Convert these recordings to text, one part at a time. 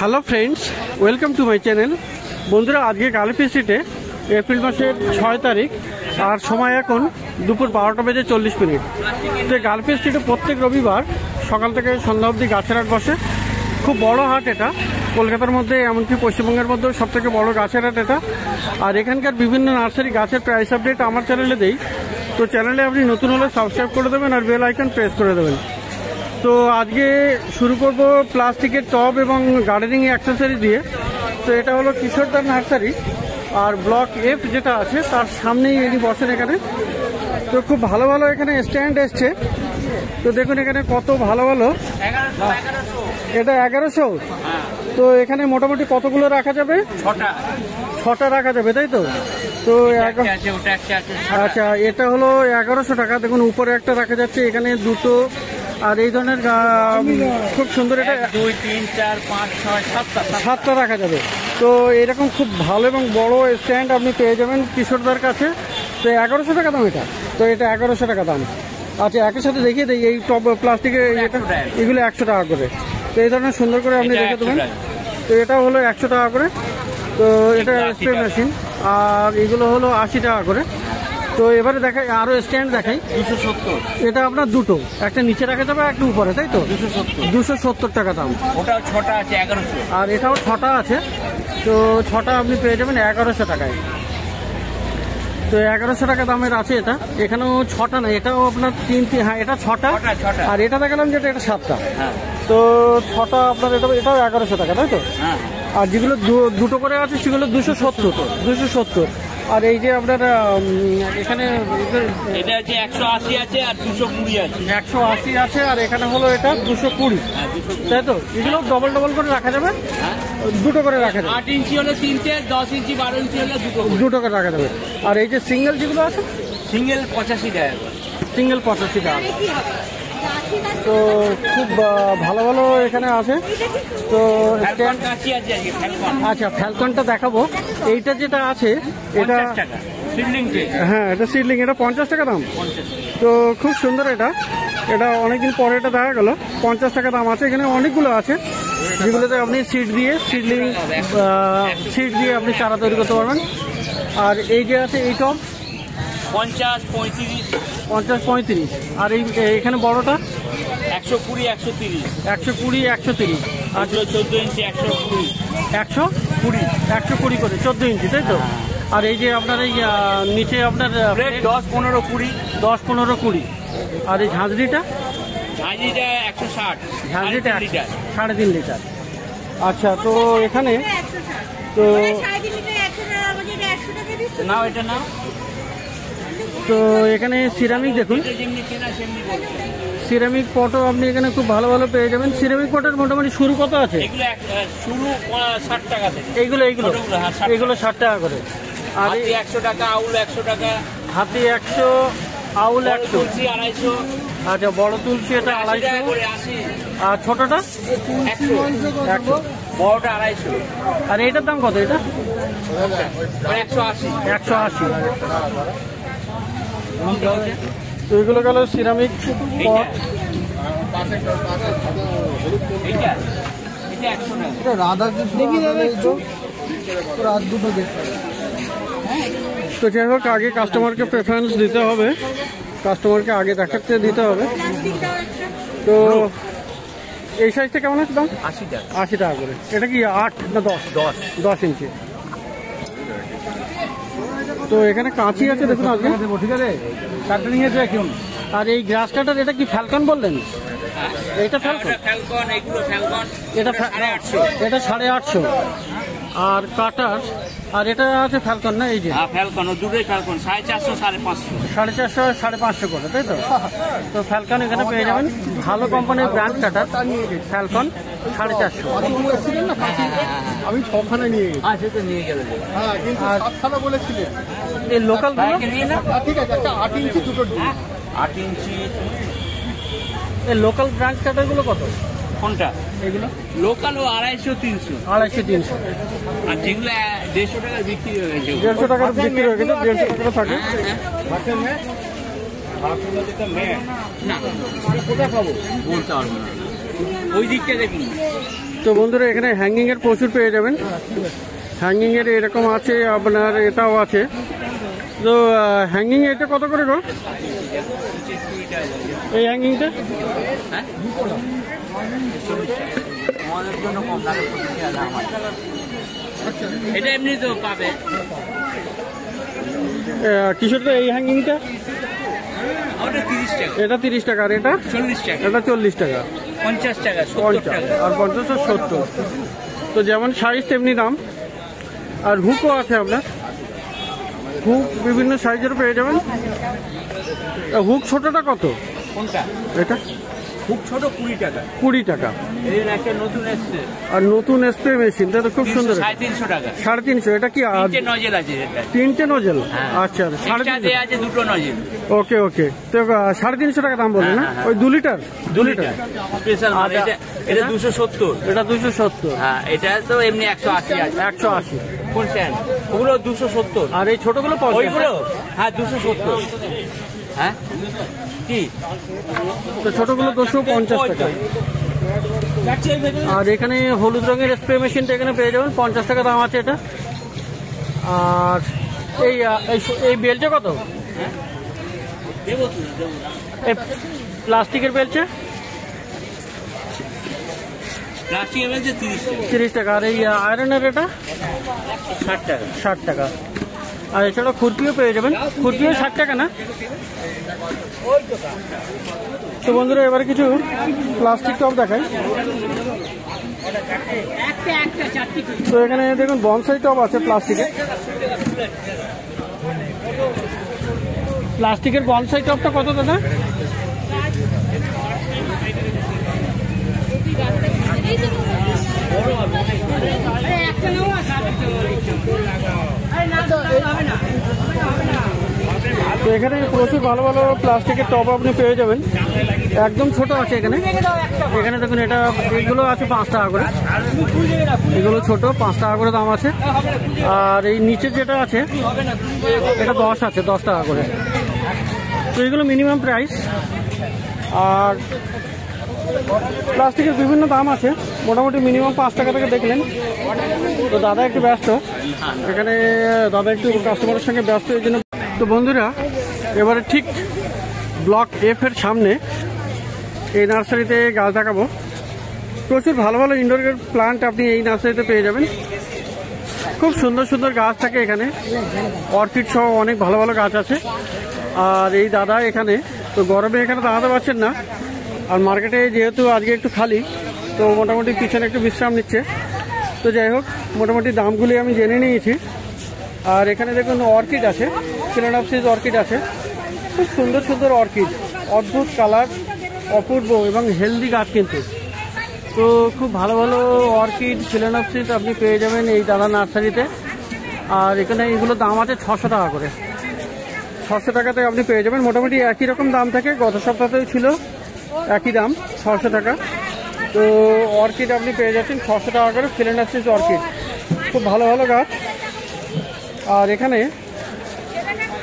Hello friends, welcome to my channel. বন্ধুরা, আজকে গালফি স্ট্রিটে এপ্রিল মাসের 6 তারিখ আর সময় এখন দুপুর 12টা বেজে 40 মিনিট। তো গালফি স্ট্রিটে প্রত্যেক রবিবার সকাল থেকে সন্ধ্যা অবধি গাছের হাট বসে। খুব বড় হাট এটা, কলকাতার মধ্যে এমনকি পশ্চিমবঙ্গের মধ্যেও সবথেকে বড় গাছের হাট এটা। আর এখানকার বিভিন্ন নার্সারি গাছের প্রাইস আপডেট আমার চ্যানেলে দেই। তো চ্যানেলে আপনি নতুন হলে সাবস্ক্রাইব করে দেবেন আর বেল আইকন প্রেস করে দেবেন। তো আজকে শুরু করব প্লাস্টিকের টব এবং গার্ডেনিং অ্যাক্সেসরি দিয়ে। তো এটা হলো কিশোরদার নার্সারি, আর ব্লক এফ যেটা আছে তার সামনেই ইনি বসেন এখানে। তো খুব ভালো ভালো এখানে স্ট্যান্ড এসছে। তো দেখুন এখানে কত ভালো ভালো, এটা 1100। তো এখানে মোটামুটি কতগুলো রাখা যাবে? 6টা রাখা যাবে, তাই তো? তো আচ্ছা, এটা হলো 1100 টাকা। দেখুন উপরে একটা রাখা যাচ্ছে, এখানে দুটো, আর এই ধরনের খুব সুন্দর, এটা 2, 3, 4, 5, 6, 7টা রাখা যাবে। তো এরকম খুব ভালো এবং বড় স্ট্যান্ড আপনি পেয়ে যাবেন কিশোরদার কাছে। তো 1100 টাকা দাম এটা। তো এটা 1100 টাকা দাম। আচ্ছা, একই সাথে দেখিয়ে দিই এই টব প্লাস্টিকের এগুলো 100 টাকা করে। তো এই ধরনের সুন্দর করে আপনি দেখে দেবেন। তো এটা হলো 100 টাকা করে। তো এটা স্প্রে মেশিন, আর এগুলো হলো 80 টাকা করে। তো এবারে দেখাই আরো স্ট্যান্ড দেখাই। 270, এটা আপনার দুটো, একটা নিচে রাখা যাবে একটা উপরে, তাই তো? 270 টাকা দাম। ওটা 6টা আছে 1100, আর এটাও 6টা আছে। তো 6টা আপনি পেয়ে যাবেন 1100 টাকায়। তো 1100 টাকা দামের আছে এটা। এখানেও 6টা না, এটাও আপনার 3, হ্যাঁ এটা 6টা। আর এটা দেখালাম যেটা, এটা 7টা। তো 6টা আপনার, এটাও 1100 টাকা, তাই তো? আর যেগুলো দুটো করে আছে সেগুলো 270। আর এই যে আপনার এখানে এটা আছে 180 আছে আর 220 আছে। 180 আছে, আর এখানে হলো এটা 220, তাই তো? এগুলো ডবল করে রাখা যাবে, দুটো করে রাখা যাবে। 8 ইঞ্চি হলে 3টে, 10 ইঞ্চি 12 ইঞ্চি হলে দুটো করে রাখা যাবে। আর এই যে সিঙ্গেল যেগুলো আছে, সিঙ্গেল 85 টাকা। সিঙ্গেল 85 টাকা। তো খুব ভালো ভালো এখানে আছে। তো আচ্ছা, ফ্যালকনটা দেখাবো। এইটা যেটা আছে এটা, হ্যাঁ এটা সিডলিং, এটা 50 টাকা দাম। তো খুব সুন্দর এটা অনেকদিন পরে এটা দেখা গেল। 50 টাকা দাম আছে। এখানে অনেকগুলো আছে যেগুলোতে আপনি সিড দিয়ে আপনি চারা তৈরি করতে পারবেন। আর এই যে আছে এই টব 50, 35। আর এখানে বড়টা 120, 130, 120, 130। আর 14 ইঞ্চি 120, 120 করে 14 ইঞ্চি, তাই তো? আর এই যে আপনার এই নিচে আপনার 10, 15, 20, 10, 15, 20। আর এই ঝাঁঝরিটা 160, ঝাঁঝরিটা 3.5 লিটার। আচ্ছা, তো এখানে তো না, এটা না। তো এখানে সিরামিক দেখুন, সিরামিক পটও আপনি এখানে খুব ভালো ভালো পেয়ে যাবেন। সিরামিক পটের মোটামুটি শুরু কত আছে? শুরু 60 টাকা থেকে। এইগুলো 60 টাকা করে। আর 100 টাকা, আউল 100 টাকা, হাতি 100, আউল 100, তুলসী 250। আচ্ছা, বড় তুলসী এটা 250। আর ছোটটা 100, বড়টা 250। আর এইটার দাম কত? এটা 180। তো এগুলো গেল সিরামিক পট। তো যাই হোক, আগে কাস্টমারকে প্রেফারেন্স দিতে হবে, কাস্টমারকে আগে দেখাতে দিতে হবে। তো এই সাইজটা কেমন আছে দাম? 80 টাকা করে। এটা কি 8 না 10 ইঞ্চি? তো এখানে কাঁচি আছে দেখুন, আজকে ঠিক আছে, কাটতে নিয়েছে এখন। আর এই গ্রাস কাটার, এটা কি ফ্যালকন বললেন? এটা ফ্যালকন, এটা 850। আর কাটার, আর এটা আছে ফ্যালকন না? এই যে ফ্যালকন, দুটোই ফ্যালকন 450, 550, 550 করে, তাই তো? তো ফ্যালকন এখানে পেয়ে যাবেন, ভালো কোম্পানির ব্র্যান্ড কাটার ফ্যালকন 450। আমি 6খানা নিয়ে গেছি। সেটা নিয়ে গেলে আর 7খানা বলেছিলেন। এই লোকাল ঠিক আছে, একটা 8 ইঞ্চি দুটো 8 ইঞ্চি। এই লোকাল ব্র্যান্ড কাটারগুলো কত? কোনটা? এগুলো লোকাল 250, 300। আর যেগুলো 150 টাকা বিক্রি হয়ে গেছে, 150 টাকার বিক্রি হয়ে গেছে, 150 টাকা থাকে। না, কোথায় পাবো বলতে পারবো না। ওই দিকটা দেখুন, তো বন্ধুরা এখানে হ্যাঙ্গিং এর প্রচুর পেয়ে যাবেন। হ্যাঙ্গিং এর এরকম আছে, আপনার এটাও আছে। তো হ্যাঙ্গিং এটা কত করে গো এই হ্যাঙ্গিংটা? এটা এমনি তো পাবে। কিসের তো এই হ্যাঙ্গিংটা? এটা 30 টাকা, আর এটা 40 টাকা, এটা 40 টাকা, 50 টাকা, 70 টাকা, আর 50 আর 70। তো যেমন সাইজ তেমনি দাম। আর হুকও আছে আপনার, হুক বিভিন্ন সাইজের পেয়ে যাবেন। হুক ছোটটা কত? কোনটা? এটা খুব ছোট 20 টাকা। 20 টাকা। এই একটা নতুন এসছে, আর নতুন স্প্রে মেশিন, এটা তো খুব সুন্দর। 350 টাকা। 350। এটা কি 3টে নজেল আছে এটা? 3টে নজেল। আচ্ছা, একটা দেয়া আছে 2টো নজেল। ওকে ওকে। তো 350 টাকা দাম বলে না? ওই 2 লিটার 2 লিটার স্পেশাল মাল। এটা 270। এটা 270। হ্যাঁ, এটা তো এমনি 180 আছে। 180 ফুল স্ট্যান্ড ওগুলো 270। আর এই ছোটগুলো 50। ওইগুলো হ্যাঁ 270। হ্যাঁ কি? তো ছোটগুলো 250 টাকা। আর এখানে হলুদ রঙের স্প্রে মেশিনটা এখানে পেয়ে যাবেন, 50 টাকা দাম আছে এটা। আর এই এই বেলচা কত? এই প্লাস্টিকের বেলচা প্লাস্টিকের বেলচা 30 টাকা। আর এই আয়রনের এটা 60 টাকা। 60 টাকা। আর এছাড়া খুরপিও পেয়ে যাবেন, খুরপিও 60 টাকা না? তো বন্ধুরা এবার কিছু প্লাস্টিক টপ দেখাই। তো এখানে দেখুন বনসাই টপ আছে প্লাস্টিকের বনসাই টপটা কত দাদা? তো এখানে প্রচুর ভালো ভালো প্লাস্টিকের টপ আপনি পেয়ে যাবেন, একদম ছোট আছে এখানে। এখানে দেখুন এটা, এগুলো আছে 5 টাকা করে, এগুলো ছোট 5 টাকা করে দাম আছে। আর এই নিচে যেটা আছে এটা 10 আছে, 10 টাকা করে। তো এগুলো মিনিমাম প্রাইস। আর প্লাস্টিকের বিভিন্ন দাম আছে, মোটামুটি মিনিমাম 5 টাকা থেকে দেখলেন। তো দাদা একটু ব্যস্ত এখানে, দাদা একটু কাস্টমারের সঙ্গে ব্যস্ত, এই জন্য। তো বন্ধুরা এবারে ঠিক ব্লক এফ এর সামনে এই নার্সারিতে গাছ দেখাবো। প্রচুর ভালো ভালো ইনডোর প্লান্ট আপনি এই নার্সারিতে পেয়ে যাবেন। খুব সুন্দর সুন্দর গাছ থাকে এখানে, অর্কিড সহ অনেক ভালো ভালো গাছ আছে। আর এই দাদা এখানে, তো গরমে এখানে দাঁড়াতে পারছেন না, আর মার্কেটে যেহেতু আজকে একটু খালি, তো মোটামুটি পিছনে একটু বিশ্রাম নিচ্ছে। তো যাই হোক, মোটামুটি দামগুলি আমি জেনে নিয়েছি। আর এখানে দেখুন অর্কিড আছে, ফিলাডেলফিয়া অর্কিড আছে, খুব সুন্দর সুন্দর অর্কিড, অদ্ভুত কালার, অপূর্ব এবং হেলদি গাছ কিন্তু। তো খুব ভালো ভালো অর্কিড ফিলাডেলফিয়া আপনি পেয়ে যাবেন এই দাদা নার্সারিতে। আর এখানে এগুলো দাম আছে 600 টাকা করে, 600 টাকাতে আপনি পেয়ে যাবেন। মোটামুটি একই রকম দাম থাকে, গত সপ্তাহেও ছিল একই দাম 600 টাকা। তো অর্কিড আপনি পেয়ে যাচ্ছেন 600 টাকা করে, ফিলাডেলফিয়া অর্কিড, খুব ভালো ভালো গাছ। আর এখানে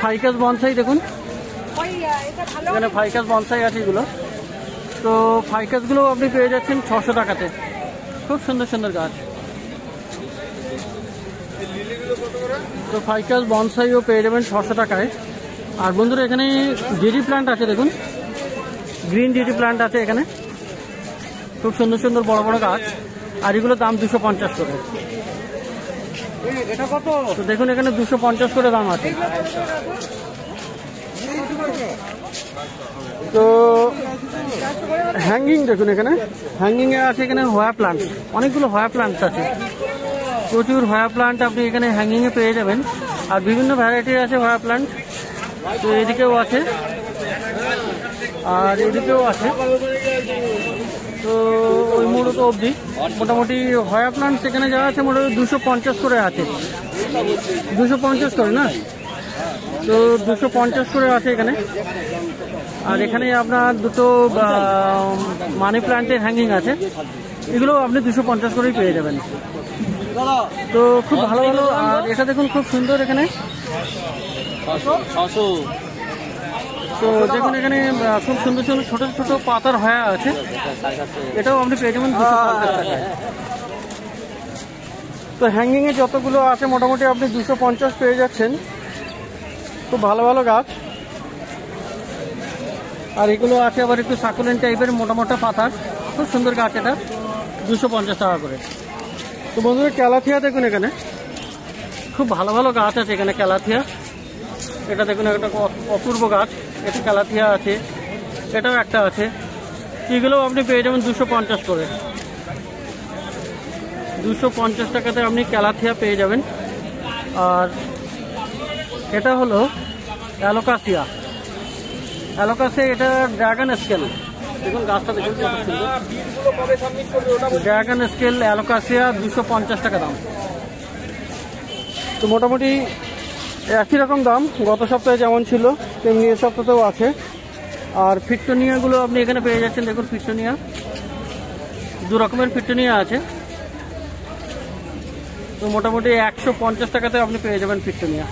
ফাইকাস বনসাই দেখুন, এখানে ফাইকাস বনসাই আছে এগুলো। তো ফাইকাসগুলো আপনি পেয়ে যাচ্ছেন 600 টাকাতে, খুব সুন্দর সুন্দর গাছ। তো ফাইকাস বনসাইও পেয়ে যাবেন 600 টাকায়। আর বন্ধুরা এখানে জিডি প্ল্যান্ট আছে দেখুন, গ্রিন জিডি প্ল্যান্ট আছে এখানে, খুব সুন্দর সুন্দর বড় বড় গাছ। আর এগুলোর দাম 250 করে। এটা কত? তো দেখুন এখানে 250 করে দাম আছে। তো হ্যাঙ্গিং দেখুন, এখানে হ্যাঙ্গিং এ আছে, এখানে হোয়া প্লান্ট, অনেকগুলো হোয়া প্লান্টস আছে, প্রচুর হোয়া প্লান্ট আপনি এখানে হ্যাঙ্গিং এ পেয়ে যাবেন। আর বিভিন্ন ভ্যারাইটির আছে হোয়া প্লান্ট। তো এদিকেও আছে, আর এদিকেও আছে। তো ওই মূলত অবধি মোটামুটি হোয়া প্লান্ট সেখানে যাওয়া আছে, মোটামুটি 250 করে আছে, 250 করে না? তো 250 করে আছে এখানে। আর এখানে আপনার দুটো মানি প্ল্যান্টের হ্যাঙ্গিং আছে, এগুলো আপনি 250 করেই পেয়ে যাবেন। তো খুব ভালো ভালো। আর এটা দেখুন খুব সুন্দর, এখানে তো দেখুন এখানে খুব সুন্দর সুন্দর ছোট ছোট পাতার হয়া আছে, এটাও আপনি পেয়ে যাবেন 250 টাকায়। তো হ্যাঙ্গিংয়ে যতগুলো আছে মোটামুটি আপনি 250 পেয়ে যাচ্ছেন। খুব ভালো ভালো গাছ। আর এগুলো আছে আবার একটু সাকুলেন্ট টাইপের মোটা মোটা পাতার, খুব সুন্দর গাছ, এটা 250 টাকা করে। তো বন্ধুরা ক্যালাথিয়া দেখুন, এখানে খুব ভালো ভালো গাছ আছে এখানে ক্যালাথিয়া। এটা দেখুন একটা অপূর্ব গাছ, এটা ক্যালাথিয়া আছে, এটাও একটা আছে। এগুলোও আপনি পেয়ে যাবেন 250 করে। 250 টাকাতে আপনি ক্যালাথিয়া পেয়ে যাবেন। আর এটা হলো অ্যালোকাসিয়া। অ্যালোকাসিয়া এটা ড্রাগন স্কেল, দেখুন গাছটা দেখুন কত সুন্দর। ড্রাগন স্কেল অ্যালোকাসিয়া 250 টাকা দাম। তো মোটামুটি একই রকম দাম, গত সপ্তাহে যেমন ছিল তেমনি এ সপ্তাহেও আছে। আর ফিট্টোনিয়াগুলো আপনি এখানে পেয়ে যাচ্ছেন, দেখুন ফিট্টোনিয়া 2 রকমের ফিট্টোনিয়া আছে। তো মোটামুটি 150 টাকাতে আপনি পেয়ে যাবেন ফিট্টোনিয়া।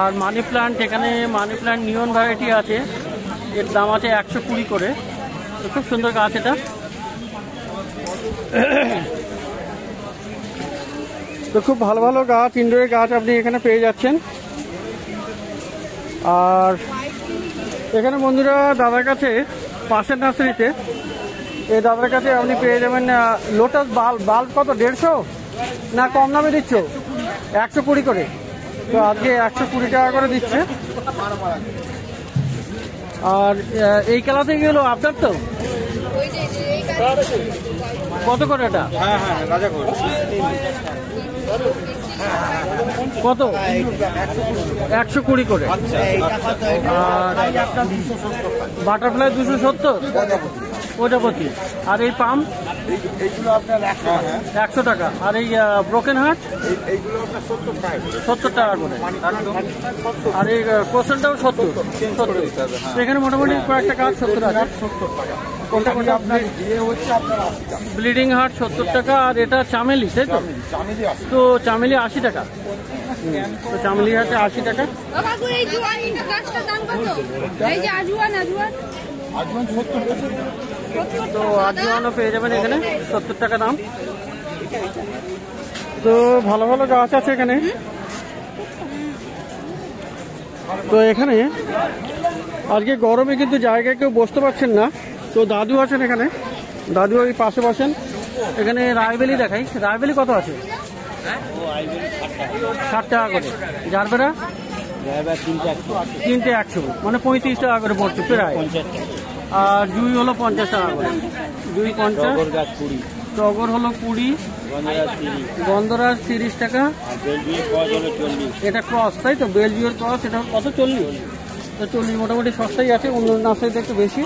আর মানি প্লান্ট, এখানে মানি প্লান্ট নিয়ন ভ্যারাইটি আছে, এর দাম আছে 120 করে। তো খুব সুন্দর গাছ এটা। তো খুব ভালো ভালো গাছ, ইনডোরের গাছ আপনি এখানে পেয়ে যাচ্ছেন। আর এখানে বন্ধুরা দাদার কাছে পাশের নার্সারিতে, এই দাদার কাছে আপনি পেয়ে যাবেন লোটাস বাল্ব কত 150 না কম দামে দিচ্ছ? 120 করে। তো আজকে 120 টাকা করে দিচ্ছে। আর এই কালাতে গেলো আপনার, তো কত করে এটা? কত? 120 করে। আর বাটারফ্লাই 270 প্রজাপতি। আর এই পাম এইগুলো আপনার 100 টাকা। আর এই ব্রোকেন হার্ট এইগুলো আপনার 70 টাকা করে। আর এই কোশনটাও 70। এখানে মোটামুটি কয়েকটা কাজ 70 টাকা। কোনটা কোনটা আপনার হচ্ছে আপনার ব্লিডিং হার্ট 70 টাকা। আর এটা চামেলি, তাই তো? তো চামেলি 80 টাকা। তো চামেলি আছে 80 টাকা। তো আজওয়ানও পেয়ে যাবেন এখানে 70 টাকা দাম। তো ভালো ভালো গাছ আছে এখানে। তো এখানে আজকে গরমে কিন্তু জায়গায় কেউ বসতে পারছেন না। তো দাদু আছেন এখানে, দাদু ওই পাশে বসেন। এখানে রায়বেলি দেখাই, রায়বেলি কত আছে? 60 টাকা করে। জারবেরা তিনটে 100, মানে 35 টাকা করে পড়ছে প্রায়। আর জুই হলো 50 টাকা করে। জুই 50, টগর হলো 20, গন্ধরাজ 30 টাকা। এটা ক্রস, তাই তো? বেলজিয়ার ক্রস, এটা কত? 40। তো 40 মোটামুটি সস্তাই আছে, অন্য নার্সারিতে একটু বেশি।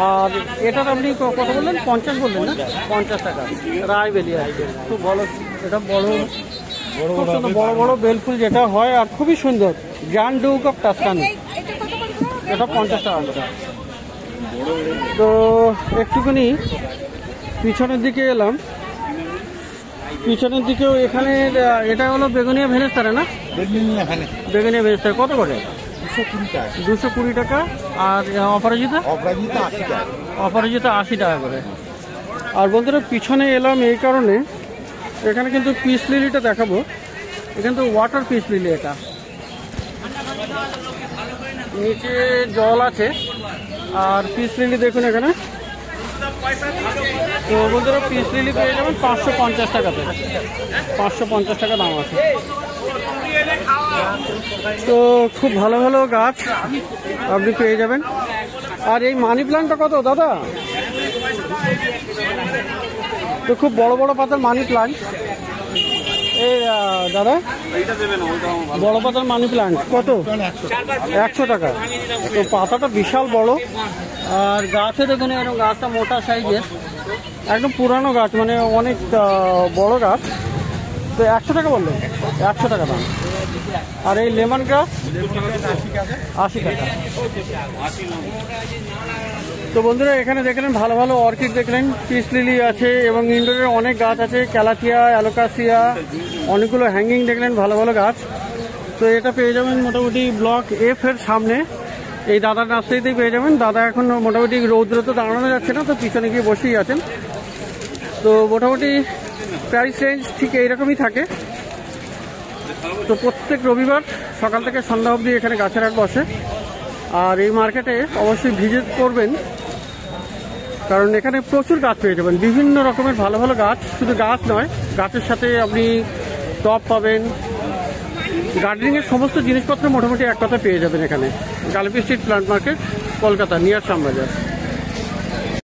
আর এটার আপনি কত বললেন? 50 বললেন না? 50 টাকা। রায়বেলি আছে, খুব ভালো। এটা বড়, খুব সুন্দর বড় বড় বেলফুল যেটা হয়, আর খুবই সুন্দর। গ্র্যান্ড ডুক অফ টাস্কানি, এটা 50 টাকা করে। তো একটুখানি পিছনের দিকে এলাম। পিছনের দিকেও এখানে এটা হলো বেগুনিয়া ভেনেস্তারা না? বেগুনিয়া ভেনেস্তারা কত করে? 220 টাকা। আর অপরাজিতা? অপরাজিতা 80 টাকা করে। আর বন্ধুরা পিছনে এলাম এই কারণে, এখানে কিন্তু পিস লিলিটা দেখাবো। এখানে তো ওয়াটার পিস লিলি, এটা নিচে জল আছে। আর পিস লিলি দেখুন এখানে। তো বন্ধুরা পিস লিলি পেয়ে যাবেন 550 টাকাতে। 550 টাকা দাম আছে। তো খুব ভালো ভালো গাছ আপনি পেয়ে যাবেন। আর এই মানি প্ল্যান্টটা কত দাদা? তো খুব বড় বড় পাতার মানি প্ল্যান্ট। এই দাদা বড় পাতার মানি প্ল্যান্ট কত? 100 টাকা। তো পাতাটা বিশাল বড়। আর গাছে দেখুন এরকম, গাছটা মোটা সাইজের, একদম পুরানো গাছ, মানে অনেক বড় গাছ। তো 100 টাকা বললো? 100 টাকা দাম। আর এই লেমন গ্রাস 80 টাকা। তো বন্ধুরা এখানে দেখলেন ভালো ভালো অর্কিড দেখলেন, পিস লিলি আছে এবং ইনডোরের অনেক গাছ আছে, ক্যালাথিয়া, অ্যালোকাসিয়া, অনেকগুলো হ্যাঙ্গিং দেখলেন, ভালো ভালো গাছ। তো এটা পেয়ে যাবেন মোটামুটি ব্লক এফ এর সামনে, এই দাদার নার্সারিতেই পেয়ে যাবেন। দাদা এখন মোটামুটি রৌদ্রে তো দাঁড়ানো যাচ্ছে না, তো পিছনে গিয়ে বসেই আছেন। তো মোটামুটি প্রাইস রেঞ্জ ঠিক এইরকমই থাকে। তো প্রত্যেক রবিবার সকাল থেকে সন্ধ্যা অবধি এখানে গাছের হাট বসে। আর এই মার্কেটে অবশ্যই ভিজিট করবেন, কারণ এখানে প্রচুর গাছ পেয়ে যাবেন, বিভিন্ন রকমের ভালো ভালো গাছ। শুধু গাছ নয়, গাছের সাথে আপনি টব পাবেন, গার্ডেনিংয়ের সমস্ত জিনিসপত্র মোটামুটি এক কথা পেয়ে যাবেন এখানে। Galiff street plant market, Kolkata, near Shyambazar.